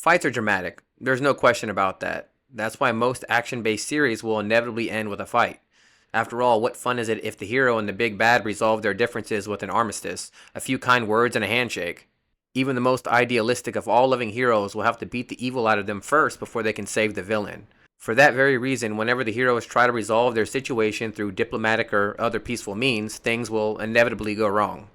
Fights are dramatic. There's no question about that. That's why most action-based series will inevitably end with a fight. After all, what fun is it if the hero and the big bad resolve their differences with an armistice, a few kind words, and a handshake? Even the most idealistic of all living heroes will have to beat the evil out of them first before they can save the villain. For that very reason, whenever the heroes try to resolve their situation through diplomatic or other peaceful means, things will inevitably go wrong.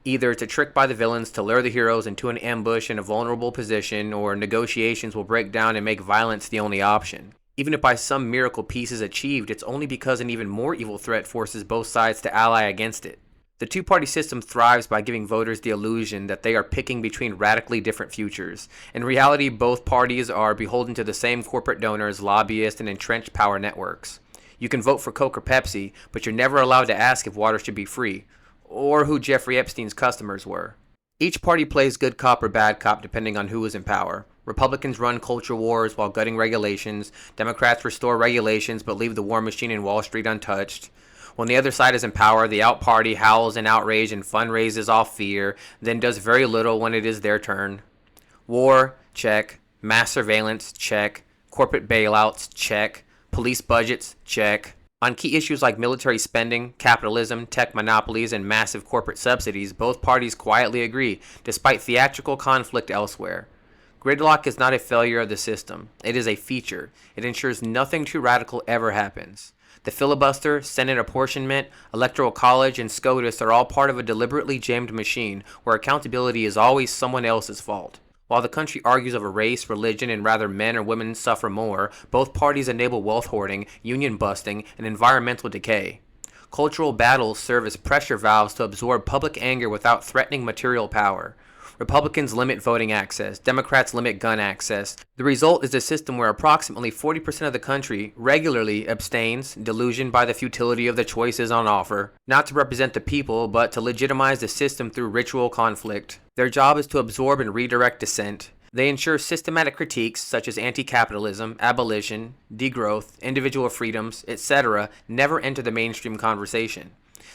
Either it's a trick by the villains to lure the heroes into an ambush in a vulnerable position, or negotiations will break down and make violence the only option. Even if by some miracle peace is achieved, it's only because an even more evil threat forces both sides to ally against it. The two-party system thrives by giving voters the illusion that they are picking between radically different futures. In reality, both parties are beholden to the same corporate donors, lobbyists, and entrenched power networks. You can vote for Coke or Pepsi, but you're never allowed to ask if water should be free, or who Jeffrey Epstein's customers were. Each party plays good cop or bad cop depending on who is in power. Republicans run culture wars while gutting regulations. Democrats restore regulations but leave the war machine in Wall Street untouched. When the other side is in power, the out party howls in outrage and fundraises off fear, then does very little when it is their turn. War, check. Mass surveillance, check. Corporate bailouts, check. Police budgets, check. On key issues like military spending, capitalism, tech monopolies, and massive corporate subsidies, both parties quietly agree, despite theatrical conflict elsewhere. Gridlock is not a failure of the system. It is a feature. It ensures nothing too radical ever happens. The filibuster, Senate apportionment, Electoral College, and SCOTUS are all part of a deliberately jammed machine where accountability is always someone else's fault. While the country argues over race, religion, and rather men or women suffer more, both parties enable wealth hoarding, union busting, and environmental decay. Cultural battles serve as pressure valves to absorb public anger without threatening material power. Republicans limit voting access. Democrats limit gun access. The result is a system where approximately 40% of the country regularly abstains, delusioned by the futility of the choices on offer, not to represent the people, but to legitimize the system through ritual conflict. Their job is to absorb and redirect dissent. They ensure systematic critiques such as anti-capitalism, abolition, degrowth, individual freedoms, etc. never enter the mainstream conversation.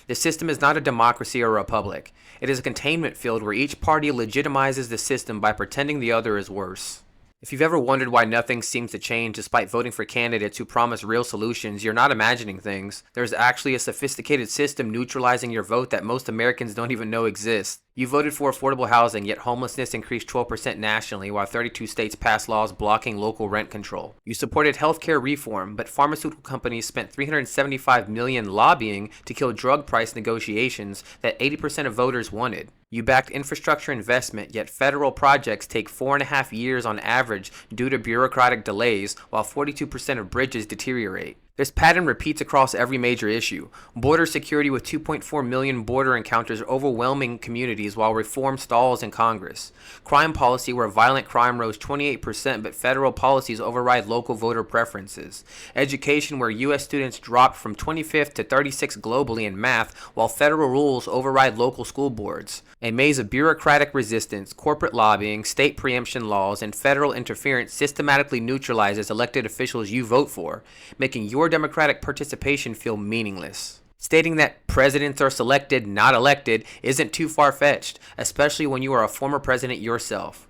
The system is not a democracy or a republic. It is a containment field where each party legitimizes the system by pretending the other is worse. If you've ever wondered why nothing seems to change despite voting for candidates who promise real solutions, you're not imagining things. There's actually a sophisticated system neutralizing your vote that most Americans don't even know exists. You voted for affordable housing, yet homelessness increased 12% nationally, while 32 states passed laws blocking local rent control. You supported healthcare reform, but pharmaceutical companies spent $375 million lobbying to kill drug price negotiations that 80% of voters wanted. You backed infrastructure investment, yet federal projects take 4.5 years on average due to bureaucratic delays, while 42% of bridges deteriorate. This pattern repeats across every major issue. Border security with 2.4 million border encounters overwhelming communities while reform stalls in Congress. Crime policy where violent crime rose 28% but federal policies override local voter preferences. Education where U.S. students dropped from 25th to 36th globally in math while federal rules override local school boards. A maze of bureaucratic resistance, corporate lobbying, state preemption laws, and federal interference systematically neutralizes elected officials you vote for, making your democratic participation feel meaningless. Stating that presidents are selected, not elected, isn't too far-fetched, especially when you are a former president yourself.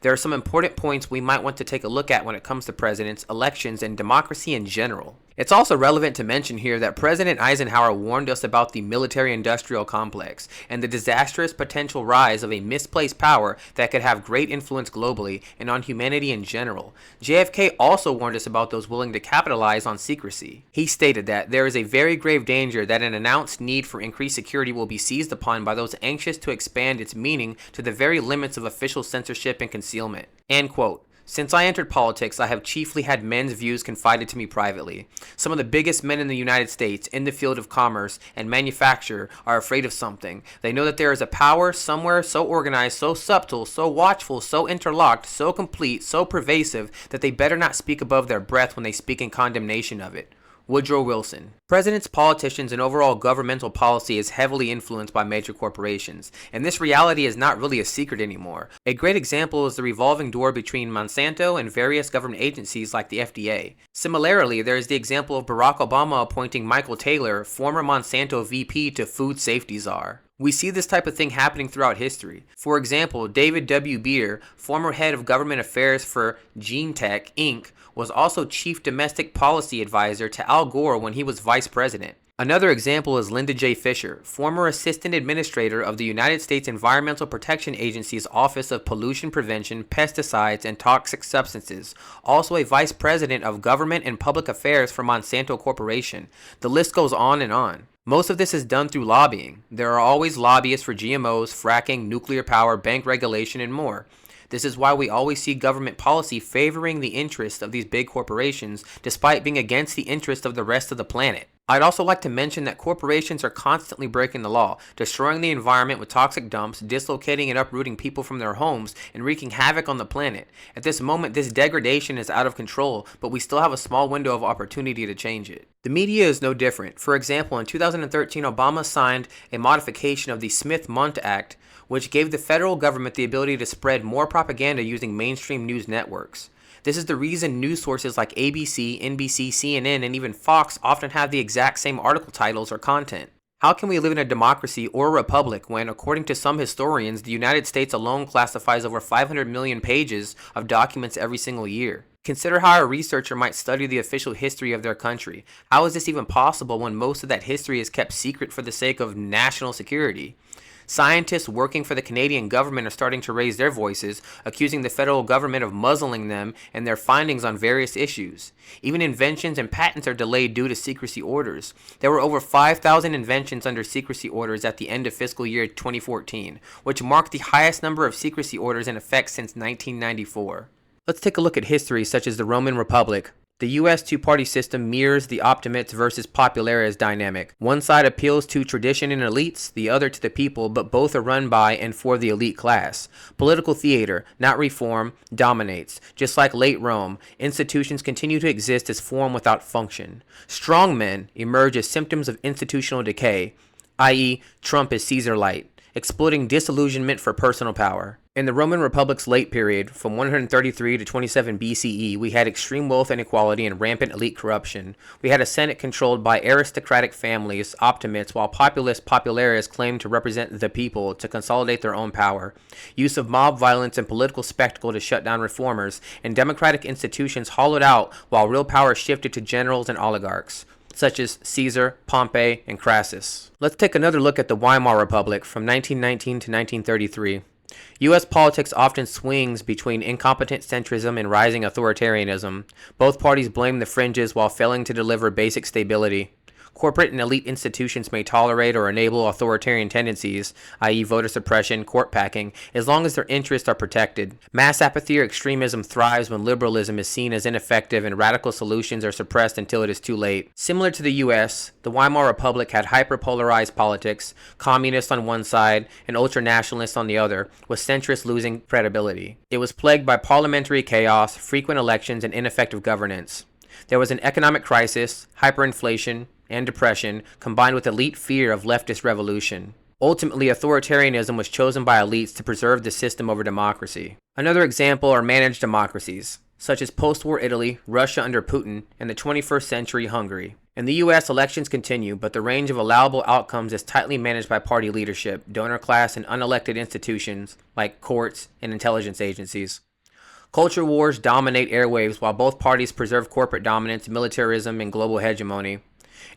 There are some important points we might want to take a look at when it comes to presidents, elections, and democracy in general. It's also relevant to mention here that President Eisenhower warned us about the military-industrial complex and the disastrous potential rise of a misplaced power that could have great influence globally and on humanity in general. JFK also warned us about those willing to capitalize on secrecy. He stated that there is a very grave danger that an announced need for increased security will be seized upon by those anxious to expand its meaning to the very limits of official censorship and concealment. End quote. Since I entered politics, I have chiefly had men's views confided to me privately. Some of the biggest men in the United States in the field of commerce and manufacture are afraid of something. They know that there is a power somewhere so organized, so subtle, so watchful, so interlocked, so complete, so pervasive that they better not speak above their breath when they speak in condemnation of it. Woodrow Wilson. Presidents, politicians, and overall governmental policy is heavily influenced by major corporations, and this reality is not really a secret anymore. A great example is the revolving door between Monsanto and various government agencies like the FDA. Similarly, there is the example of Barack Obama appointing Michael Taylor, former Monsanto VP, to Food Safety Czar. We see this type of thing happening throughout history. For example, David W. Beer, former head of government affairs for Genentech Inc., was also chief domestic policy advisor to Al Gore when he was vice president. Another example is Linda J. Fisher, former assistant administrator of the United States Environmental Protection Agency's Office of Pollution Prevention, Pesticides, and Toxic Substances, also a vice president of government and public affairs for Monsanto Corporation. The list goes on and on. Most of this is done through lobbying. There are always lobbyists for GMOs, fracking, nuclear power, bank regulation, and more. This is why we always see government policy favoring the interests of these big corporations despite being against the interest of the rest of the planet. I'd also like to mention that corporations are constantly breaking the law, destroying the environment with toxic dumps, dislocating and uprooting people from their homes, and wreaking havoc on the planet. At this moment, this degradation is out of control, but we still have a small window of opportunity to change it. The media is no different. For example, in 2013, Obama signed a modification of the Smith-Mundt Act, which gave the federal government the ability to spread more propaganda using mainstream news networks. This is the reason news sources like ABC, NBC, CNN, and even Fox often have the exact same article titles or content. How can we live in a democracy or a republic when, according to some historians, the United States alone classifies over 500 million pages of documents every single year? Consider how a researcher might study the official history of their country. How is this even possible when most of that history is kept secret for the sake of national security? Scientists working for the Canadian government are starting to raise their voices, accusing the federal government of muzzling them and their findings on various issues. Even inventions and patents are delayed due to secrecy orders. There were over 5,000 inventions under secrecy orders at the end of fiscal year 2014, which marked the highest number of secrecy orders in effect since 1994. Let's take a look at history such as the Roman Republic. The U.S. two-party system mirrors the Optimates versus Populares dynamic. One side appeals to tradition and elites, the other to the people, but both are run by and for the elite class. Political theater, not reform, dominates. Just like late Rome, institutions continue to exist as form without function. Strong men emerge as symptoms of institutional decay, i.e., Trump is Caesar-lite, exploiting disillusionment for personal power. In the Roman Republic's late period, from 133 to 27 BCE, we had extreme wealth inequality and rampant elite corruption. We had a Senate controlled by aristocratic families, Optimates, while Populares claimed to represent the people to consolidate their own power. Use of mob violence and political spectacle to shut down reformers, and democratic institutions hollowed out while real power shifted to generals and oligarchs, such as Caesar, Pompey, and Crassus. Let's take another look at the Weimar Republic from 1919 to 1933. U.S. politics often swings between incompetent centrism and rising authoritarianism. Both parties blame the fringes while failing to deliver basic stability. Corporate and elite institutions may tolerate or enable authoritarian tendencies, i.e. voter suppression, court packing, as long as their interests are protected. Mass apathy or extremism thrives when liberalism is seen as ineffective and radical solutions are suppressed until it is too late. Similar to the U.S., the Weimar Republic had hyper-polarized politics, communists on one side and ultranationalists on the other, with centrists losing credibility. It was plagued by parliamentary chaos, frequent elections, and ineffective governance. There was an economic crisis, hyperinflation, and depression, combined with elite fear of leftist revolution. Ultimately, authoritarianism was chosen by elites to preserve the system over democracy. Another example are managed democracies, such as post-war Italy, Russia under Putin, and the 21st century Hungary. In the U.S., elections continue, but the range of allowable outcomes is tightly managed by party leadership, donor class, and unelected institutions like courts and intelligence agencies. Culture wars dominate airwaves while both parties preserve corporate dominance, militarism, and global hegemony.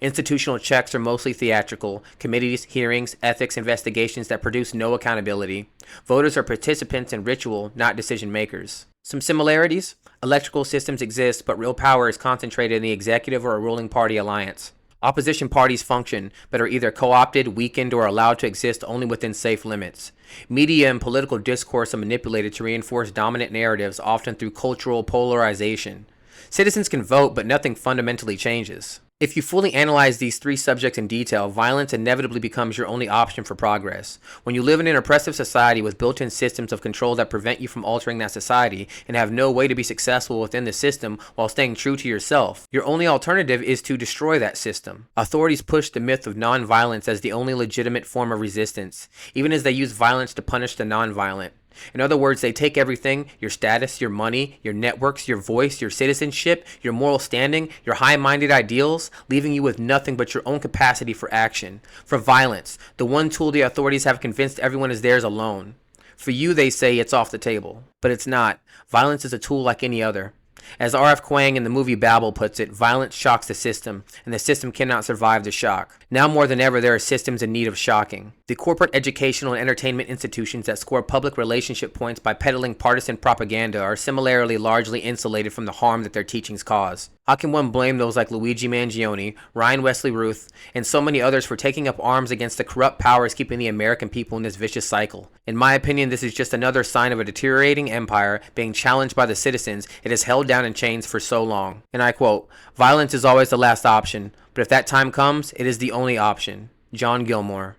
Institutional checks are mostly theatrical, committees, hearings, ethics, investigations that produce no accountability. Voters are participants in ritual, not decision makers. Some similarities? Electrical systems exist, but real power is concentrated in the executive or a ruling party alliance. Opposition parties function, but are either co-opted, weakened, or allowed to exist only within safe limits. Media and political discourse are manipulated to reinforce dominant narratives, often through cultural polarization. Citizens can vote, but nothing fundamentally changes. If you fully analyze these three subjects in detail, violence inevitably becomes your only option for progress. When you live in an oppressive society with built-in systems of control that prevent you from altering that society and have no way to be successful within the system while staying true to yourself, your only alternative is to destroy that system. Authorities push the myth of non-violence as the only legitimate form of resistance, even as they use violence to punish the non-violent. In other words, they take everything, your status, your money, your networks, your voice, your citizenship, your moral standing, your high-minded ideals, leaving you with nothing but your own capacity for action, for violence, the one tool the authorities have convinced everyone is theirs alone. For you, they say it's off the table. But it's not. Violence is a tool like any other. As R.F. Kuang in the movie Babel puts it, violence shocks the system, and the system cannot survive the shock. Now more than ever, there are systems in need of shocking. The corporate educational and entertainment institutions that score public relationship points by peddling partisan propaganda are similarly largely insulated from the harm that their teachings cause. How can one blame those like Luigi Mangione, Ryan Wesley Ruth, and so many others for taking up arms against the corrupt powers keeping the American people in this vicious cycle? In my opinion, this is just another sign of a deteriorating empire being challenged by the citizens it has held down in chains for so long. And I quote, "Violence is always the last option, but if that time comes, it is the only option." John Gilmore.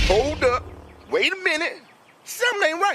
Hold up. Wait a minute. Something ain't right.